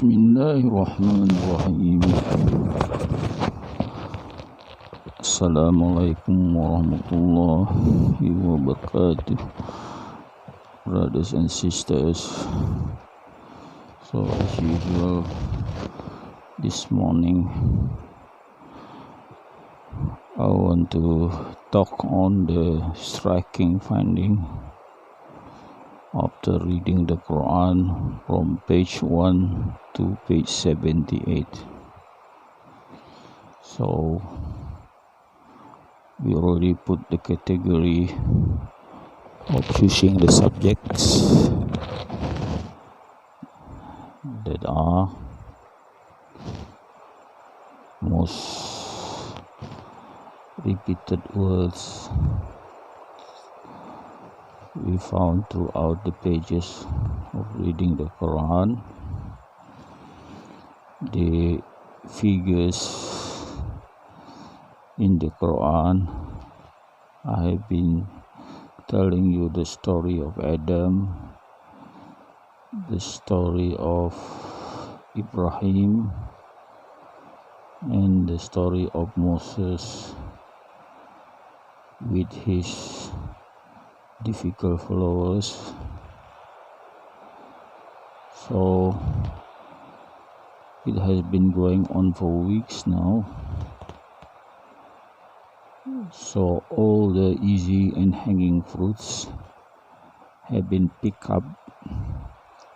Bismillahirrahmanirrahim. Assalamualaikum warahmatullahi wabarakatuh, brothers and sisters. So as usual, this morning I want to talk on the striking finding after reading the Quran from page 1 to page 78. So we already put the category of choosing the subjects that are most repeated words we found throughout the pages of reading the Quran. The figures in the Quran, I have been telling you the story of Adam, the story of Ibrahim, and the story of Moses with his difficult followers. So it has been going on for weeks now. So all the easy and hanging fruits have been picked up.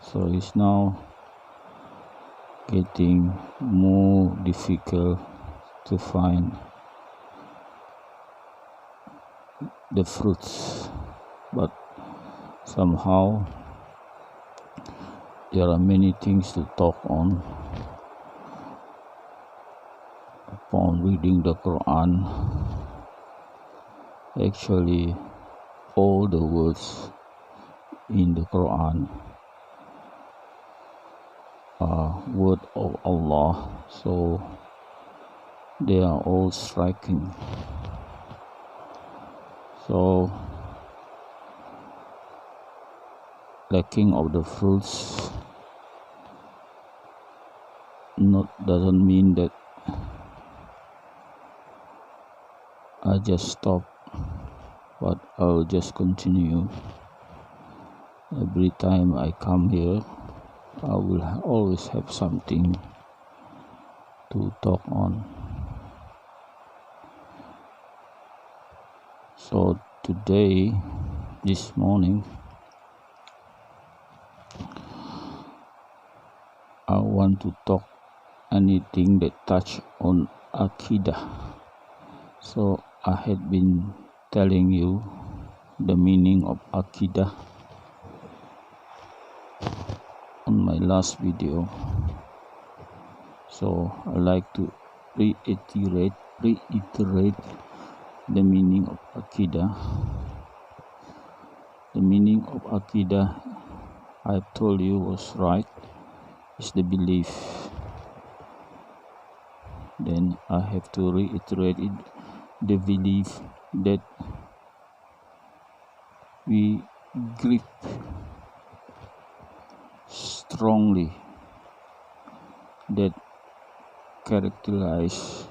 So it's now getting more difficult to find the fruits, but somehow there are many things to talk on upon reading the Quran. Actually, all the words in the Quran are word of Allah, so they are all striking. So lacking of the fruits doesn't mean that I just stop, but I'll just continue. Every time I come here, I will always have something to talk on. So today, this morning, I want to talk anything that touch on Aqidah. So I had been telling you the meaning of Aqidah on my last video. So I like to reiterate the meaning of Aqidah. The meaning of Aqidah, I've told you, was right, is the belief. Then I have to reiterate it, the belief that we grip strongly, that characterize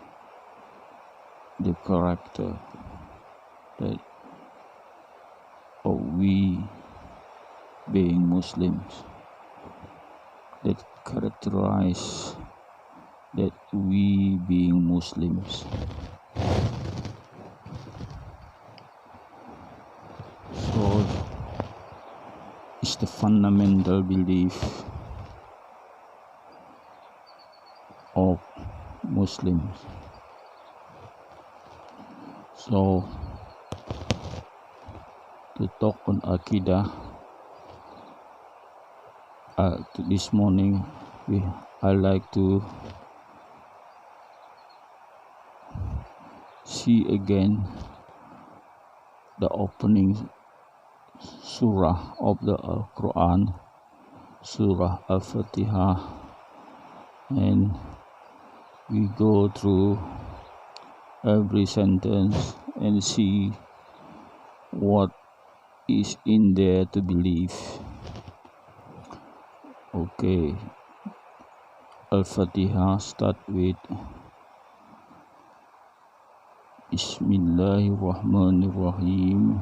the character that of we being Muslims, that characterize that we being Muslims. So it's the fundamental belief of Muslims. So to talk on Aqidah, this morning I like to see again the opening surah of the Quran, Surah Al-Fatihah, and we go through every sentence and see what is in there to believe. Okay, Al-Fatiha start with Bismillahirrahmanirrahim.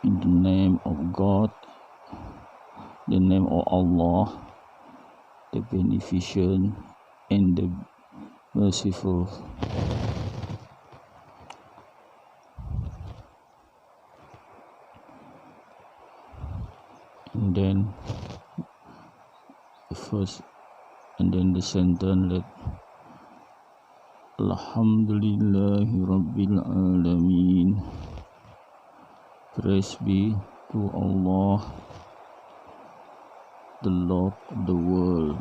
In the name of God, the name of Allah, the Beneficent and the Merciful. And then the first, and then the sentence like Alhamdulillahi Rabbil Alameen. Praise be to Allah, the Lord of the world.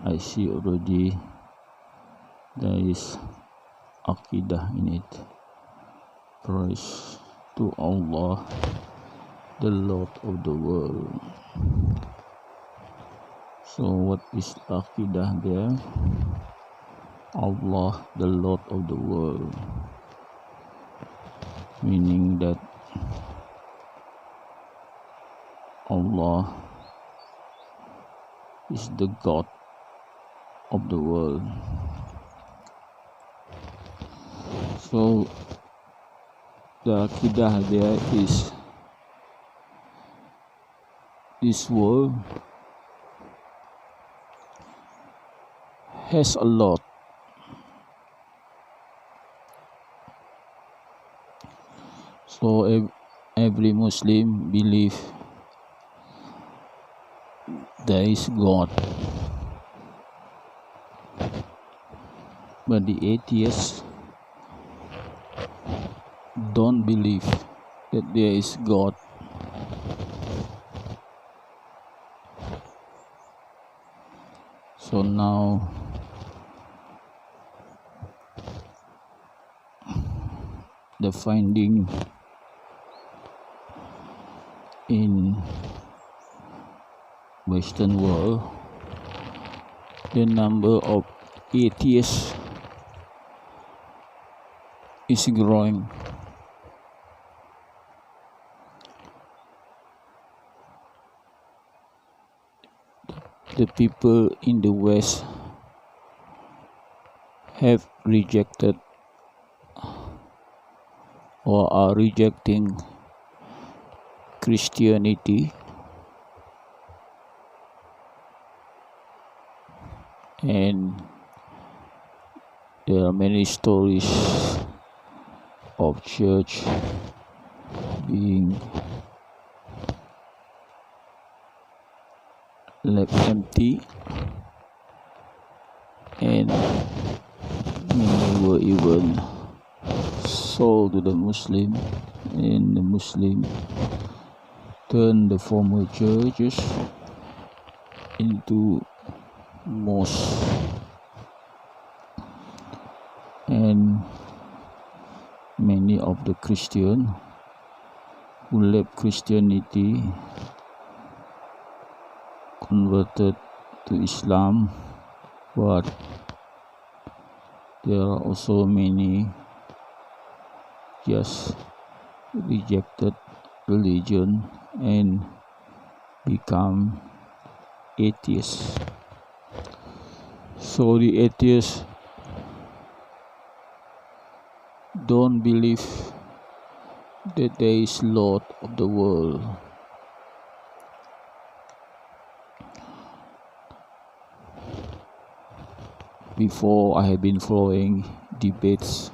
I see already there is Aqidah in it. Praise to Allah, the Lord of the world. So what is Aqidah there? Allah, the Lord of the world, meaning that Allah is the God of the world. So the Aqidah there is this world has a lot. So every Muslim believe there is God, but the atheists don't believe that there is God. So now the finding in Western world, the number of atheists is growing. The people in the West have rejected or are rejecting Christianity, and there are many stories of church being left empty, and many were even sold to the Muslim, and the Muslim turned the former churches into mosques, and many of the Christians who left Christianity converted to Islam, but there are also many just rejected religion and become atheists. So the atheists don't believe that there is Lord of the world. Before, I have been following debates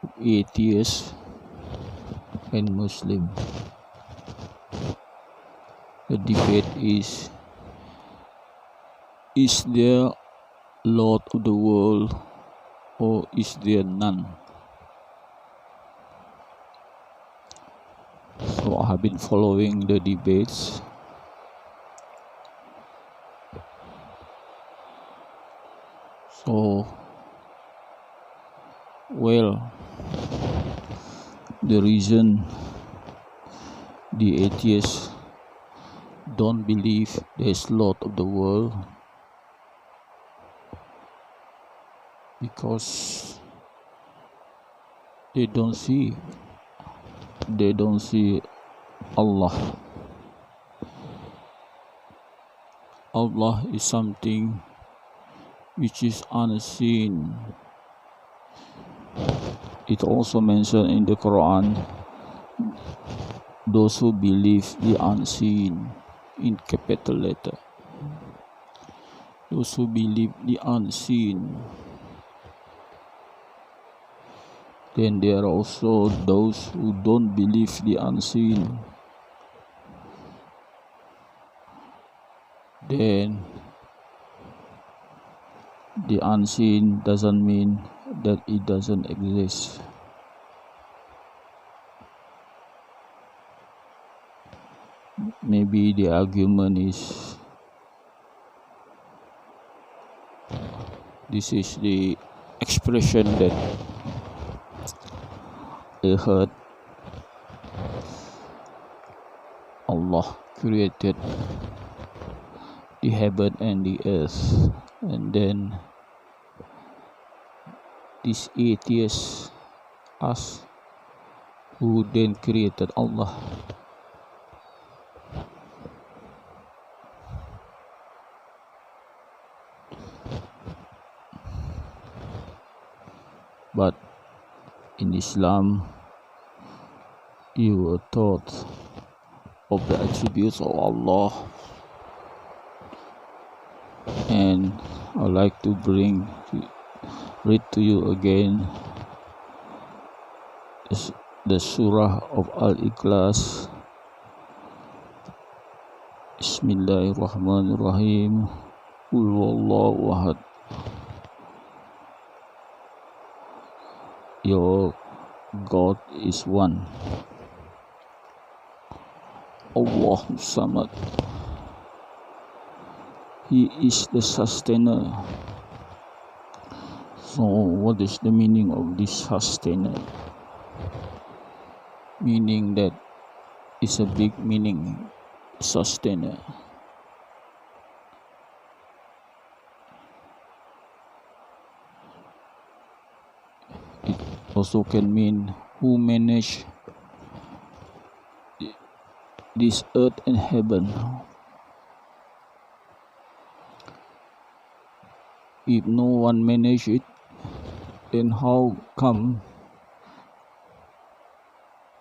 of atheists and Muslim. The debate is there Lord of the world or is there none? So I have been following the debates. So, well, the reason the atheists don't believe there's Lord of the world, because they don't see Allah. Allah is something which is unseen. It also mentioned in the Quran, those who believe the unseen, in capital letter. Those who believe the unseen. Then there are also those who don't believe the unseen. Then the unseen doesn't mean that it doesn't exist. Maybe the argument is this is the expression that I heard. Allah created the heaven and the earth, and then these atheists ask, who then created Allah? But in Islam, you were taught of the attributes of Allah, and I'd like to read to you again the surah of Al-Ikhlas. Bismillahirrahmanirrahim. Qul huwallahu ahad. Your God is one. Allahu Samad. He is the sustainer. So what is the meaning of this sustainer? Meaning that is a big meaning, sustainer. It also can mean who manage this earth and heaven. If no one manage it, then how come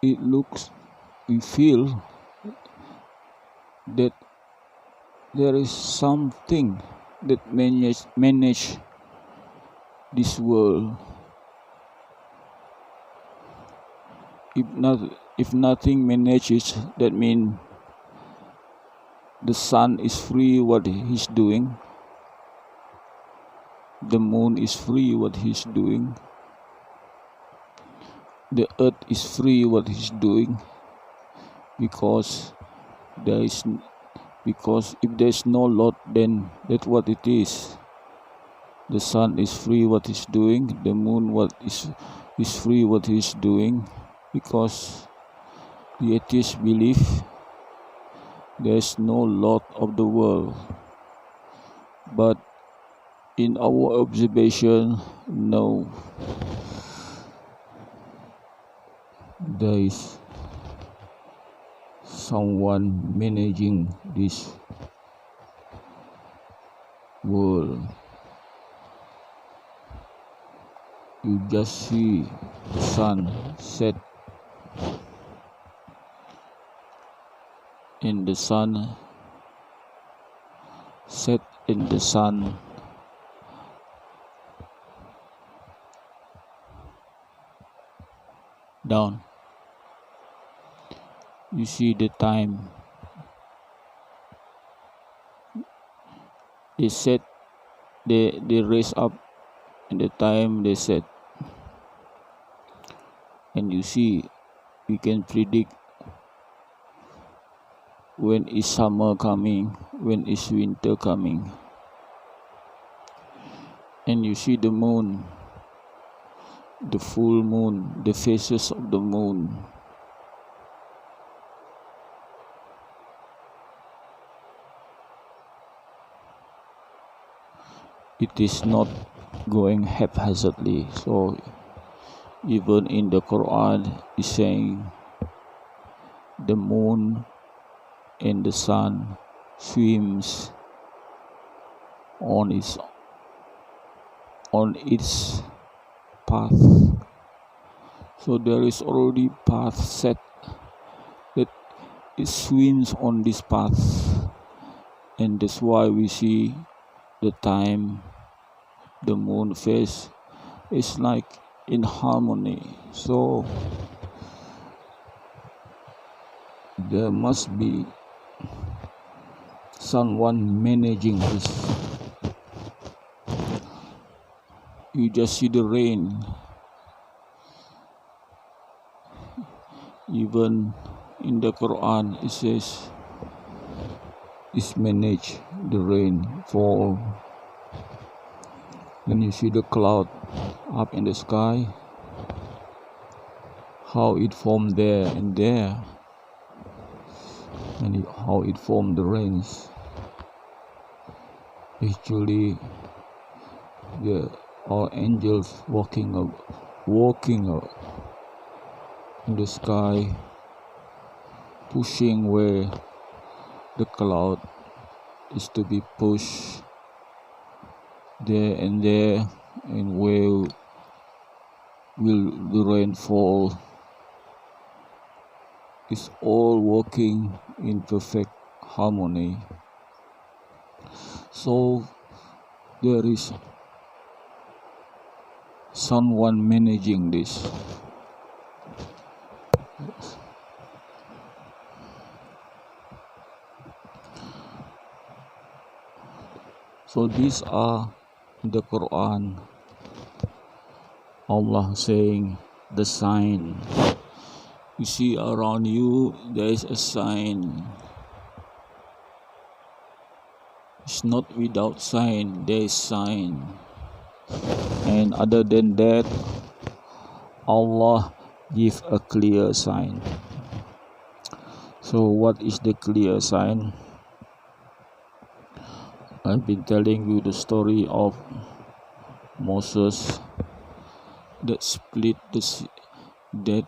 we feel that there is something that manage this world? If nothing manages, that means the sun is free what he's doing, the moon is free what he's doing, the earth is free what he's doing, because if there's no Lord, then that's what it is. The sun is free what he's doing, the moon is free what he's doing, because the atheists believe there's no Lord of the world. But in our observation, no, there is someone managing this world. You just see the sun set in the sun, set in the sun, down. You see the time. They set, they raise up in the time they set. And you see, we can predict when is summer coming, when is winter coming. And you see the moon, the full moon, the phases of the moon. It is not going haphazardly. So even in the Quran is saying the moon and the sun swims on its path. So there is already path set that it swims on this path, and that's why we see the time the moon phase is like in harmony. So there must be someone managing this. You just see the rain. Even in the Quran it says is manage the rain fall. When you see the cloud up in the sky, how it formed there and there, and how it formed the rains. Actually, all angels walking in the sky, pushing where the cloud is to be pushed there, and where will the rain fall. It's all working in perfect harmony. So there is someone managing this. So these are the Quran. Allah saying the sign. You see around you there is a sign. It's not without sign, there is sign. And other than that, Allah give a clear sign. So what is the clear sign? I've been telling you the story of Moses that split the sea, that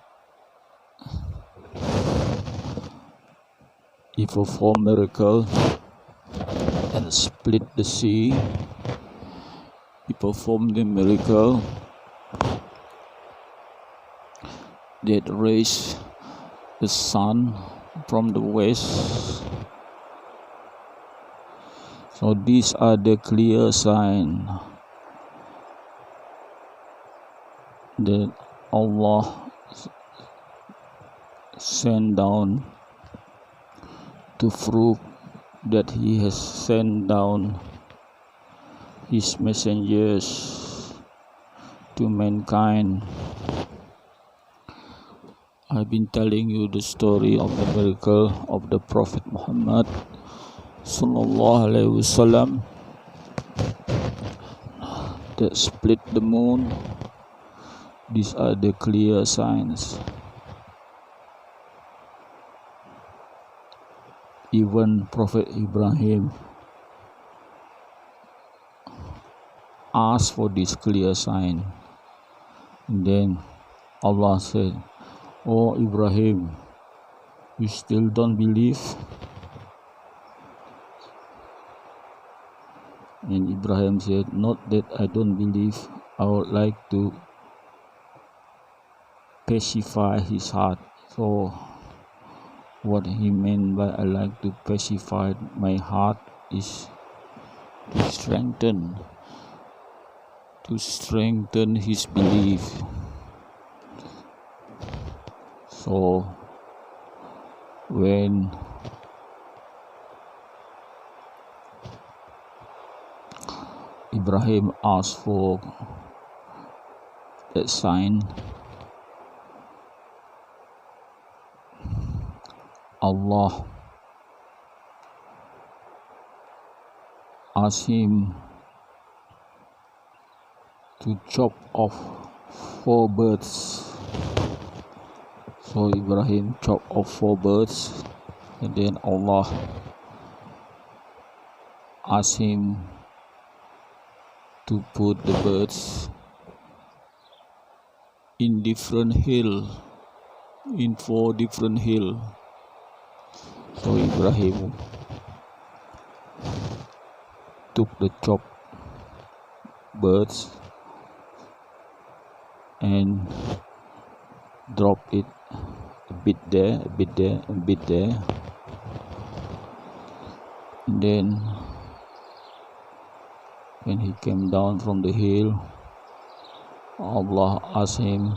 he performed miracle and split the sea. He performed the miracle that raised the sun from the west. So these are the clear signs that Allah sent down to prove that He has sent down His messengers to mankind. I've been telling you the story of the miracle of the Prophet Muhammad Sallallahu Alaihi Wasallam that split the moon. These are the clear signs. Even Prophet Ibrahim asked for this clear sign. And then Allah said, "Oh Ibrahim, you still don't believe?" And Ibrahim said, "Not that I don't believe, I would like to pacify his heart." So what he meant by "I like to pacify my heart" is to strengthen his belief. So when Ibrahim asked for that sign, Allah asked him to chop off 4 birds. So Ibrahim chopped off 4 birds, and then Allah asked him to put the birds in different hill, in 4 different hill. So Ibrahim took the chopped birds and dropped it a bit there, a bit there, a bit there. And then when he came down from the hill, Allah asked him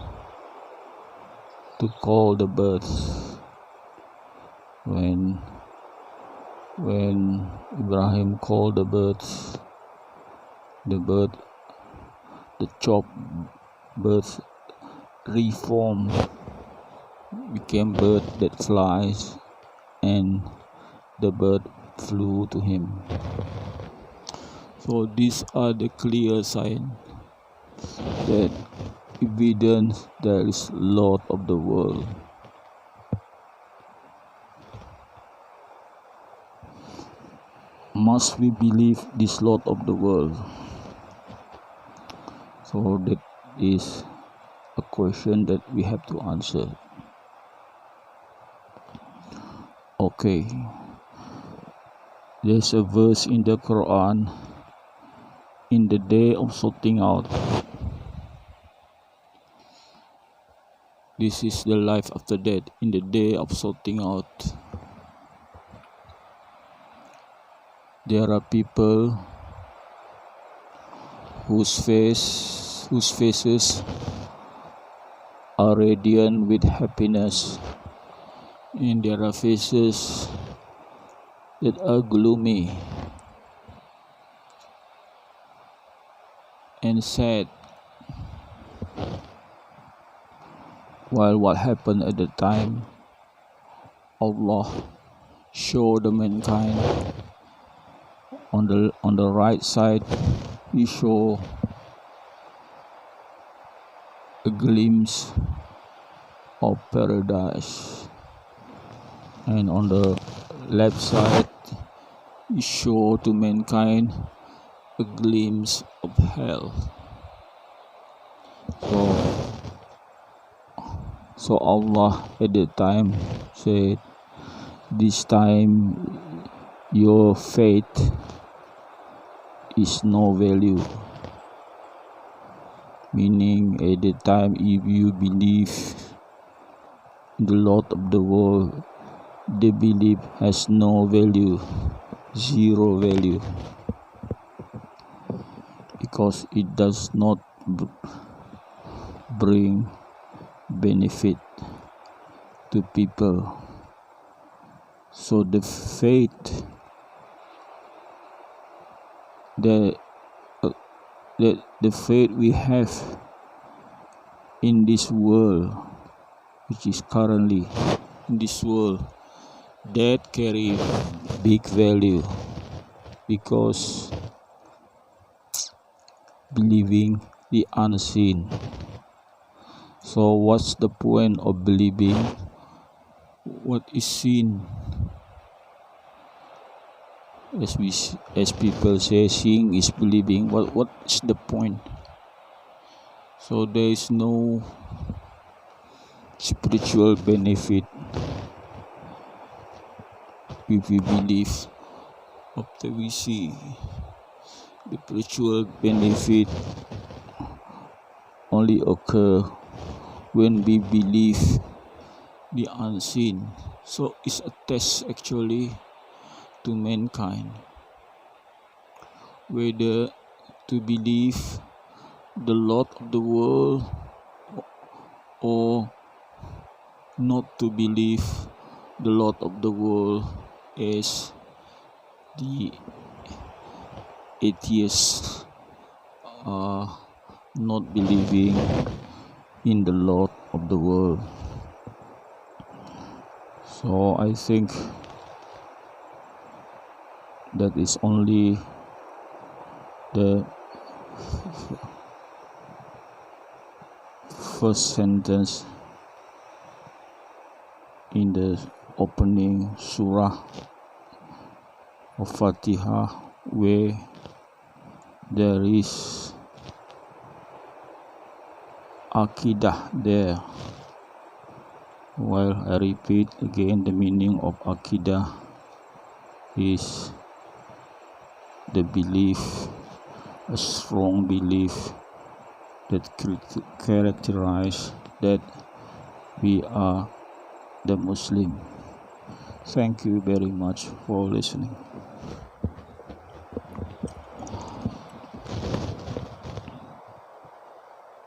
to call the birds. When Ibrahim called the birds, the chopped birds reformed, became bird that flies, and the bird flew to him. So these are the clear signs that evidence there is Lord of the world. Must we believe this Lord of the world? So that is a question that we have to answer. Okay, there's a verse in the Quran, in the day of sorting out. This is the life after death, in the day of sorting out. There are people whose faces are radiant with happiness, and there are faces that are gloomy and sad. While what happened at the time, Allah showed the mankind on the right side, He showed a glimpse of paradise, and on the left side He showed to mankind a glimpse of hell. So Allah at that time said, this time your faith is no value. Meaning at that time, if you believe in the Lord of the world, the belief has no value, zero value, because it does not bring benefit to people. So the faith the faith we have in this world, which is currently in this world, that carry big value, because believing the unseen. So what's the point of believing what is seen? As people say, seeing is believing. What is the point? So there is no spiritual benefit if we believe after we see. The spiritual benefit only occur when we believe the unseen. So it's a test actually to mankind, whether to believe the Lord of the world or not to believe the Lord of the world, as the atheists are not believing in the Lord of the world. So I think that is only the first sentence in the opening surah of Fatiha, where there is Aqidah there. While I repeat again, the meaning of Aqidah is the belief, a strong belief that characterize that we are the Muslim. Thank you very much for listening.